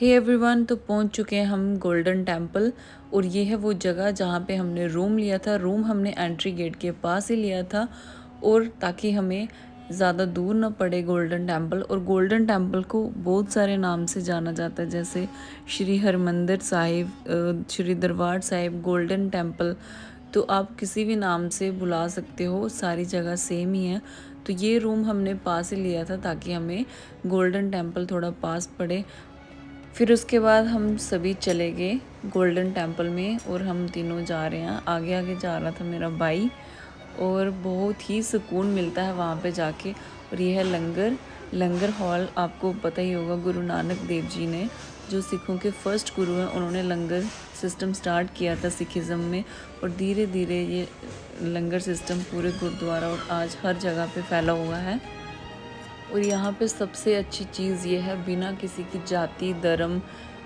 Hey everyone, तो पहुंच चुके हैं हम गोल्डन टेम्पल। और ये है वो जगह जहाँ पे हमने रूम लिया था। रूम हमने एंट्री गेट के पास ही लिया था, और ताकि हमें ज़्यादा दूर ना पड़े गोल्डन टेम्पल। और गोल्डन टेम्पल को बहुत सारे नाम से जाना जाता है, जैसे श्री हरमंदिर साहिब, श्री दरबार साहिब, गोल्डन टेम्पल। तो आप किसी भी नाम से बुला सकते हो, सारी जगह सेम ही है। तो ये रूम हमने पास ही लिया था ताकि हमें गोल्डन टेम्पल थोड़ा पास पड़े। फिर उसके बाद हम सभी चले गए गोल्डन टेम्पल में, और हम तीनों जा रहे हैं। आगे आगे जा रहा था मेरा भाई, और बहुत ही सुकून मिलता है वहाँ पे जाके। और ये है लंगर हॉल। आपको पता ही होगा, गुरु नानक देव जी ने, जो सिखों के फर्स्ट गुरु हैं, उन्होंने लंगर सिस्टम स्टार्ट किया था सिखिज़म में। और धीरे धीरे ये लंगर सिस्टम पूरे गुरुद्वारा और आज हर जगह पे फैला हुआ है। और यहाँ पे सबसे अच्छी चीज़ ये है, बिना किसी की जाति, धर्म,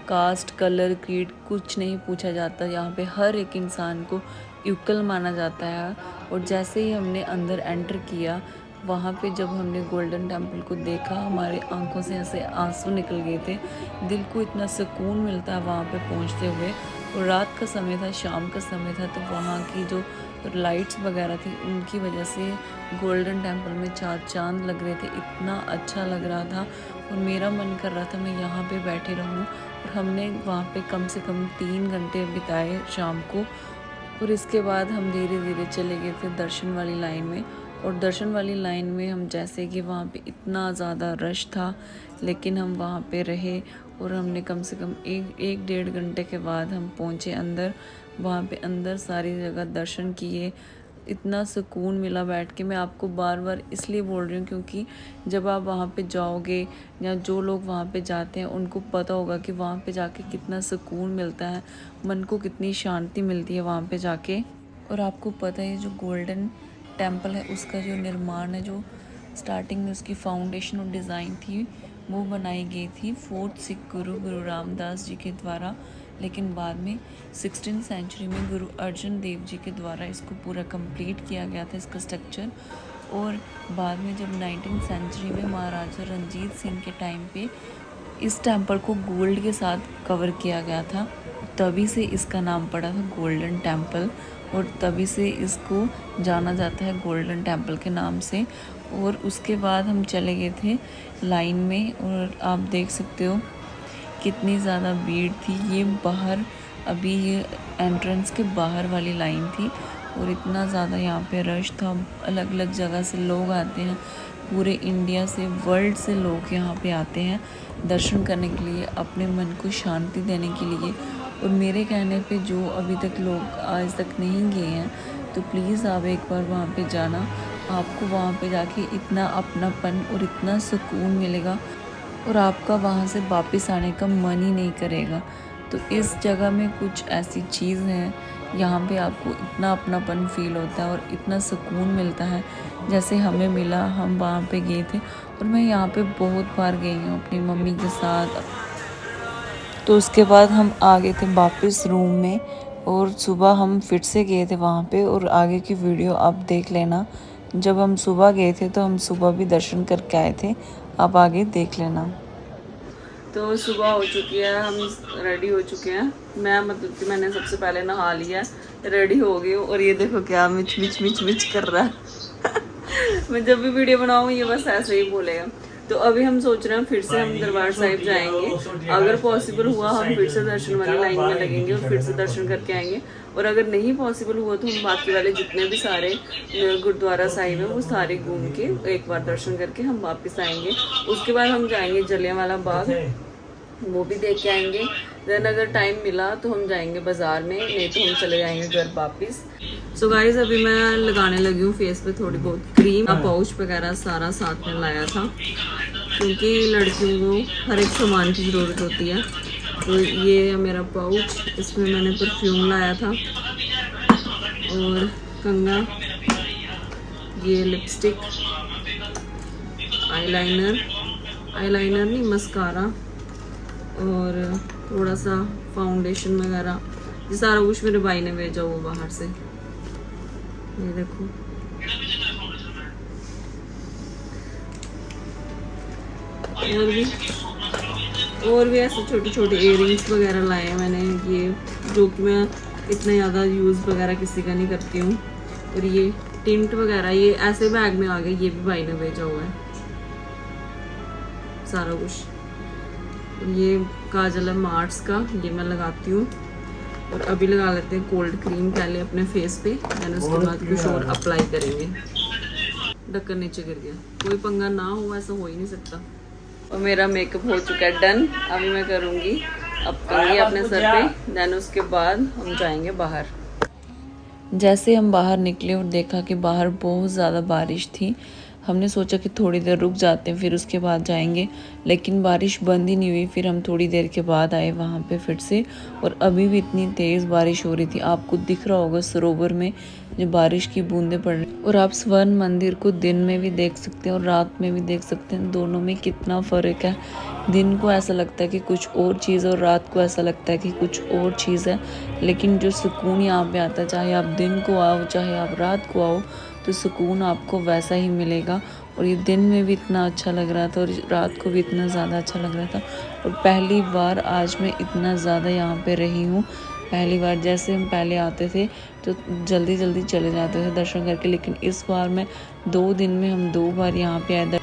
कास्ट, कलर, क्रीड कुछ नहीं पूछा जाता। यहाँ पे हर एक इंसान को इक्वल माना जाता है। और जैसे ही हमने अंदर एंटर किया, वहाँ पे जब हमने गोल्डन टेम्पल को देखा, हमारे आंखों से ऐसे आंसू निकल गए थे। दिल को इतना सुकून मिलता है वहाँ पे पहुँचते हुए। और रात का समय था, शाम का समय था, तो वहाँ की जो लाइट्स वगैरह थी, उनकी वजह से गोल्डन टेम्पल में चार चांद लग रहे थे। इतना अच्छा लग रहा था, और मेरा मन कर रहा था मैं यहाँ पे बैठे रहूँ। और हमने वहाँ पे कम से कम 3 घंटे बिताए शाम को। और इसके बाद हम धीरे धीरे चले गए थे दर्शन वाली लाइन में। और दर्शन वाली लाइन में हम, जैसे कि वहाँ पे इतना ज़्यादा रश था, लेकिन हम वहाँ पे रहे, और हमने कम से कम एक डेढ़ घंटे के बाद हम पहुँचे अंदर। वहाँ पे अंदर सारी जगह दर्शन किए। इतना सुकून मिला बैठ के। मैं आपको बार बार इसलिए बोल रही हूँ क्योंकि जब आप वहाँ पे जाओगे, या जो लोग वहाँ पे जाते हैं उनको पता होगा कि वहाँ पे जाके कितना सुकून मिलता है, मन को कितनी शांति मिलती है वहाँ पे जाके। और आपको पता है, जो गोल्डन टेम्पल है उसका जो निर्माण है, जो स्टार्टिंग में उसकी फाउंडेशन और डिज़ाइन थी, वो बनाई गई थी 4th सिख गुरु रामदास जी के द्वारा। लेकिन बाद में 16th सेंचुरी में गुरु अर्जन देव जी के द्वारा इसको पूरा कंप्लीट किया गया था, इसका स्ट्रक्चर। और बाद में जब 19th सेंचुरी में महाराजा रंजीत सिंह के टाइम पे इस टेम्पल को गोल्ड के साथ कवर किया गया था, तभी से इसका नाम पड़ा था गोल्डन टेम्पल। और तभी से इसको जाना जाता है गोल्डन टेम्पल के नाम से। और उसके बाद हम चले गए थे लाइन में, और आप देख सकते हो कितनी ज़्यादा भीड़ थी। ये बाहर, अभी ये एंट्रेंस के बाहर वाली लाइन थी, और इतना ज़्यादा यहाँ पे रश था। अलग अलग जगह से लोग आते हैं, पूरे इंडिया से, वर्ल्ड से लोग यहाँ पे आते हैं दर्शन करने के लिए, अपने मन को शांति देने के लिए। और मेरे कहने पे जो अभी तक लोग आज तक नहीं गए हैं, तो प्लीज़ आप एक बार वहाँ पे जाना। आपको वहाँ पे जाके इतना अपनापन और इतना सुकून मिलेगा, और आपका वहाँ से वापस आने का मन ही नहीं करेगा। तो इस जगह में कुछ ऐसी चीज़ है, यहाँ पे आपको इतना अपनापन फील होता है और इतना सुकून मिलता है जैसे हमें मिला। हम वहाँ पे गए थे, और मैं यहाँ पे बहुत बार गई हूँ अपनी मम्मी के साथ। तो उसके बाद हम आ गए थे वापस रूम में, और सुबह हम फिर से गए थे वहाँ पे। और आगे की वीडियो आप देख लेना। जब हम सुबह गए थे तो हम सुबह भी दर्शन करके आए थे, आप आगे देख लेना। तो सुबह हो चुकी है, हम रेडी हो चुके हैं। मैं मतलब कि मैंने सबसे पहले नहा लिया है, रेडी हो गई हूँ। और ये देखो क्या मिच मिच मिच मिच कर रहा है मैं जब भी वीडियो बनाऊँ ये बस ऐसे ही बोलेगा। तो अभी हम सोच रहे हैं फिर से हम दरबार साहिब जाएंगे। अगर पॉसिबल हुआ हम फिर से दर्शन वाली लाइन में लगेंगे और फिर से दर्शन करके आएंगे। और अगर नहीं पॉसिबल हुआ तो हम बाकी वाले जितने भी सारे गुरुद्वारा साहिब है वो सारे घूम के एक बार दर्शन करके हम वापस आएंगे। उसके बाद हम जाएंगे जलियांवाला बाग, वो भी देख के आएंगे। देन अगर टाइम मिला तो हम जाएंगे बाजार में, नहीं तो हम चले जाएंगे घर वापस। सो गाइस, अभी मैं लगाने लगी हूँ फेस पे थोड़ी बहुत क्रीम, पाउच वगैरह सारा साथ में लाया था, क्योंकि लड़कियों को हर एक सामान की ज़रूरत होती है। तो ये है मेरा पाउच, इसमें मैंने परफ्यूम लाया था, और कंघा, ये लिपस्टिक, आईलाइनर नहीं, मस्कारा, और थोड़ा सा फाउंडेशन वगैरह। ये सारा कुछ मेरे भाई ने भेजा वो बाहर से। ये देखो, और भी और भी ऐसे छोटे छोटे इयररिंग्स वगैरह लाए हैं मैंने, ये जो कि मैं इतना ज़्यादा यूज़ वगैरह किसी का नहीं करती हूँ। और ये टिंट वगैरह ये ऐसे बैग में आ गए, ये भी भाई ने भेजा हुआ है सारा कुछ। और ये काजल है मार्स का, ये मैं लगाती हूँ। और अभी लगा लेते हैं कोल्ड क्रीम पहले अपने फेस पे, देन उसके बाद कुछ और अप्लाई करेंगे। ढक्कन नीचे गिर गया, कोई पंगा ना हो, ऐसा हो ही नहीं सकता। और मेरा मेकअप हो चुका है डन। अभी मैं करूँगी अब करूँगी अपने सर पे, देन उसके बाद हम जाएंगे बाहर। जैसे हम बाहर निकले और देखा कि बाहर बहुत ज़्यादा बारिश थी, हमने सोचा कि थोड़ी देर रुक जाते हैं फिर उसके बाद जाएंगे, लेकिन बारिश बंद ही नहीं हुई। फिर हम थोड़ी देर के बाद आए वहाँ पे फिर से, और अभी भी इतनी तेज़ बारिश हो रही थी। आपको दिख रहा होगा सरोवर में जो बारिश की बूंदें पड़ रही। और आप स्वर्ण मंदिर को दिन में भी देख सकते हैं और रात में भी देख सकते हैं, दोनों में कितना फ़र्क है। दिन को ऐसा लगता है कि कुछ और चीज़ और रात को ऐसा लगता है कि कुछ और चीज़ है, लेकिन जो सुकून यहाँ पे आता है, चाहे आप दिन को आओ चाहे आप रात को आओ, तो सुकून आपको वैसा ही मिलेगा। और ये दिन में भी इतना अच्छा लग रहा था और रात को भी इतना ज़्यादा अच्छा लग रहा था। और पहली बार आज मैं इतना ज़्यादा यहाँ पे रही हूँ। पहली बार, जैसे हम पहले आते थे तो जल्दी जल्दी चले जाते थे दर्शन करके, लेकिन इस बार मैं 2 दिन में हम 2 बार यहाँ पे आए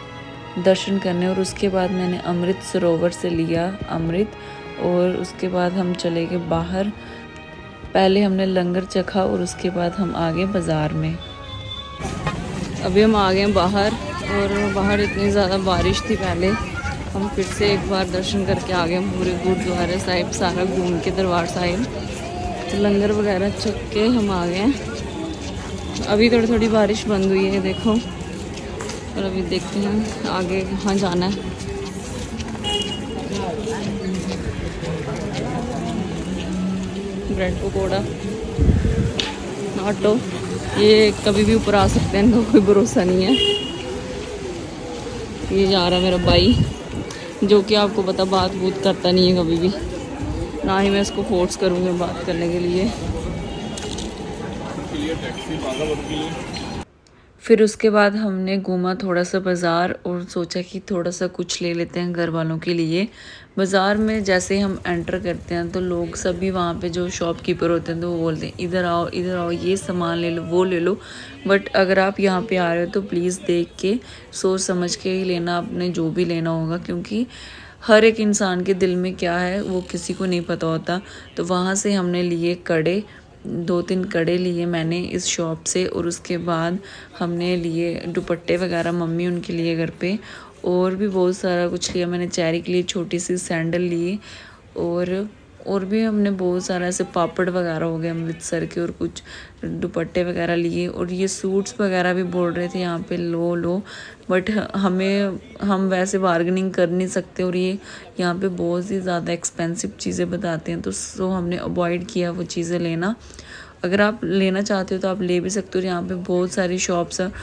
दर्शन करने। और उसके बाद मैंने अमृत सरोवर से लिया अमृत, और उसके बाद हम चले गए बाहर। पहले हमने लंगर चखा और उसके बाद हम आ गए बाज़ार में। अभी हम आ गए बाहर, और बाहर इतनी ज़्यादा बारिश थी। पहले हम फिर से एक बार दर्शन करके आ गए पूरे गुरुद्वारा साहिब सारा घूम के, दरबार साहिब। तो लंगर वगैरह चख के हम आ गए। अभी थोड़ी थोड़ी बारिश बंद हुई है देखो, और अभी देखते हैं आगे कहाँ जाना है। ब्रेड पकौड़ा, ऑटो, ये कभी भी ऊपर आ सकते हैं, इनका कोई भरोसा नहीं है। ये जा रहा है मेरा भाई, जो कि आपको पता बात बूत करता नहीं है कभी भी, ना ही मैं इसको फोर्स करूँगी बात करने के लिए। फिर उसके बाद हमने घूमा थोड़ा सा बाज़ार और सोचा कि थोड़ा सा कुछ ले लेते हैं घर वालों के लिए। बाज़ार में जैसे हम एंटर करते हैं तो लोग सभी वहाँ पे जो शॉपकीपर होते हैं तो वो बोलते हैं इधर आओ, ये सामान ले लो, वो ले लो। बट अगर आप यहाँ पे आ रहे हो तो प्लीज़ देख के सोच समझ के ही लेना आपने जो भी लेना होगा, क्योंकि हर एक इंसान के दिल में क्या है वो किसी को नहीं पता होता। तो वहाँ से हमने लिए कड़े, 2-3 कड़े लिए मैंने इस शॉप से। और उसके बाद हमने लिए दुपट्टे वगैरह, मम्मी उनके लिए घर पे, और भी बहुत सारा कुछ लिया मैंने। चेरी के लिए छोटी सी सैंडल ली, और भी हमने बहुत सारा ऐसे पापड़ वगैरह हो गए अमृतसर के, और कुछ दुपट्टे वगैरह लिए। और ये सूट्स वगैरह भी बोल रहे थे यहाँ पे लो, बट हम वैसे बार्गेनिंग कर नहीं सकते, और ये यहाँ पे बहुत ही ज़्यादा एक्सपेंसिव चीज़ें बताते हैं, तो सो हमने अवॉइड किया वो चीज़ें लेना। अगर आप लेना चाहते हो तो आप ले भी सकते हो, यहाँ पे बहुत सारी शॉप्स हैं।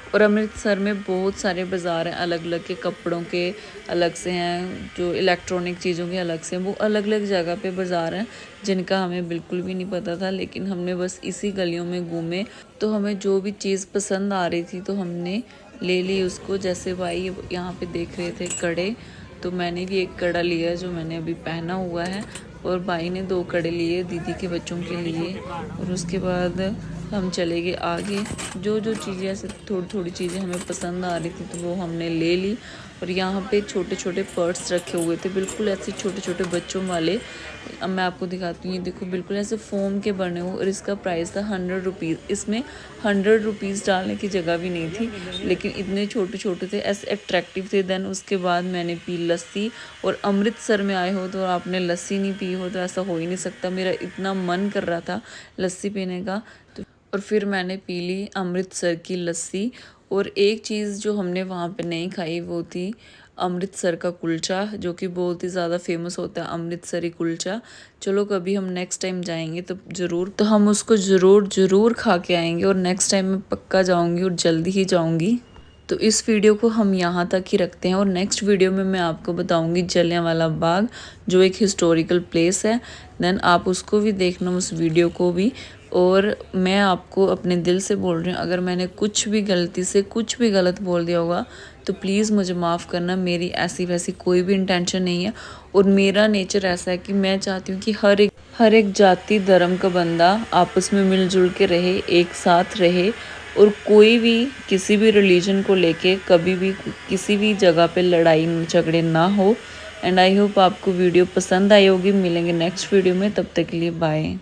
और अमृतसर में बहुत सारे बाज़ार हैं अलग अलग के, कपड़ों के अलग से हैं, जो इलेक्ट्रॉनिक चीज़ों के अलग से हैं। वो अलग अलग जगह पे बाज़ार हैं जिनका हमें बिल्कुल भी नहीं पता था, लेकिन हमने बस इसी गलियों में घूमे तो हमें जो भी चीज़ पसंद आ रही थी तो हमने ले ली उसको। जैसे भाई यहाँ पे देख रहे थे कड़े, तो मैंने भी एक कड़ा लिया जो मैंने अभी पहना हुआ है, और भाई ने 2 कड़े लिए दीदी के बच्चों के लिए। और उसके बाद हम चले गए आगे। जो जो चीज़ें ऐसे थोड़ी थोड़ी चीज़ें हमें पसंद आ रही थी तो वो हमने ले ली। और यहाँ पे छोटे छोटे पर्स रखे हुए थे, बिल्कुल ऐसे छोटे छोटे बच्चों वाले। अब मैं आपको दिखाती हूँ, ये देखो बिल्कुल ऐसे फोम के बने हुए, और इसका प्राइस था 100 रुपीज़। इसमें 100 रुपीज़ डालने की जगह भी नहीं थी, लेकिन इतने छोटे छोटे थे, ऐसे अट्रैक्टिव थे। देन उसके बाद मैंने पी लस्सी। और अमृतसर में आए हो तो आपने लस्सी नहीं पी हो तो ऐसा हो ही नहीं सकता। मेरा इतना मन कर रहा था लस्सी पीने का, तो और फिर मैंने पी ली अमृतसर की लस्सी। और एक चीज़ जो हमने वहाँ पे नहीं खाई वो थी अमृतसर का कुलचा, जो कि बहुत ही ज़्यादा फेमस होता है अमृतसरी कुलचा। चलो कभी हम नेक्स्ट टाइम जाएंगे तो ज़रूर, तो हम उसको ज़रूर खा के आएंगे। और नेक्स्ट टाइम मैं पक्का जाऊंगी और जल्दी ही जाऊंगी। तो इस वीडियो को हम यहाँ तक ही रखते हैं, और नेक्स्ट वीडियो में मैं आपको बताऊंगी जलियांवाला बाग, जो एक हिस्टोरिकल प्लेस है। देन आप उसको भी देखना, उस वीडियो को भी। और मैं आपको अपने दिल से बोल रही हूँ, अगर मैंने कुछ भी गलती से कुछ भी गलत बोल दिया होगा तो प्लीज़ मुझे माफ़ करना। मेरी ऐसी वैसी कोई भी इंटेंशन नहीं है और मेरा नेचर ऐसा है कि मैं चाहती हूँ कि हर एक जाति धर्म का बंदा आपस में मिलजुल के रहे, एक साथ रहे, और कोई भी किसी भी रिलीजन को लेके कभी भी किसी भी जगह पे लड़ाई झगड़े ना हो। एंड आई होप आपको वीडियो पसंद आई होगी। मिलेंगे नेक्स्ट वीडियो में, तब तक के लिए बाय।